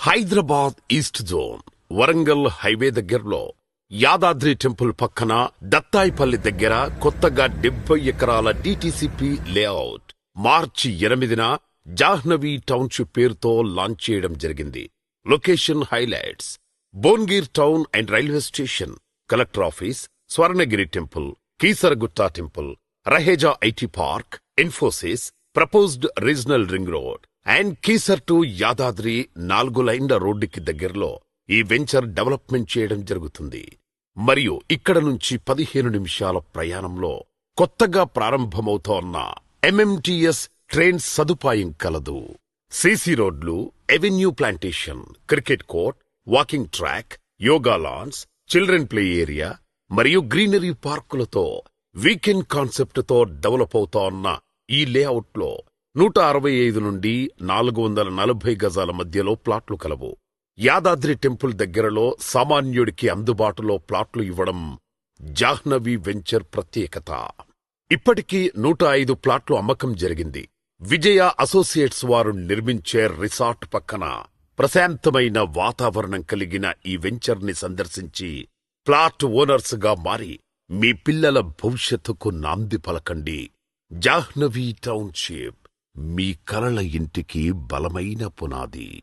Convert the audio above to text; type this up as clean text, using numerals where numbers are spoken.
Hyderabad east zone Warangal highway దగ్గరలో Yadadri temple పక్కన దత్తాయిపల్లి దగ్గర కొత్తగా 70 ఎకరాల డిటిసిపి లేఅవుట్ మార్చి 8న జాహ్నవి టౌన్షిప్ పేరుతో లాంచ్ చేయడం జరిగింది. Location highlights: Bhongir town and railway station, collector office, Swarnagiri temple, Keesaragutta temple, Raheja IT park, Infosys, proposed regional ring road and Keesara to Yadadri 4 లైన్ల రోడ్డుకి దగ్గరలో ఈ వెంచర్ డెవలప్మెంట్ చేయడం జరుగుతుంది. మరియు ఇక్కడ నుంచి 15 నిమిషాల ప్రయాణంలో కొత్తగా ప్రారంభమవుతోన్న ఎంఎంటీఎస్ ట్రైన్ సదుపాయం కలదు. సీసీ రోడ్లు, avenue plantation, cricket court, walking track, yoga lance, children play area మరియు గ్రీనరీ పార్కులతో వీకెండ్ కాన్సెప్ట్ తో డెవలప్ అవుతోన్న ఈ లేఅవుట్ లో 165 నుండి 440 గజాల మధ్యలో ప్లాట్లు కలవు. యాదాద్రి టెంపుల్ దగ్గరలో సామాన్యుడికి అందుబాటులో ప్లాట్లు ఇవ్వడం జాహ్నవి వెంచర్ ప్రత్యేకత. ఇప్పటికీ 105 ప్లాట్లు అమ్మకం జరిగింది. విజయ అసోసియేట్స్ వారు నిర్మించే రిసార్ట్ పక్కన ప్రశాంతమైన వాతావరణం కలిగిన ఈ వెంచర్ ని సందర్శించి ప్లాట్ ఓనర్స్ గా మారి మీ పిల్లల భవిష్యత్తుకు నాంది పలకండి. జాహ్నవి టౌన్షిప్ మీ కలల ఇంటికి బలమైన పునాది.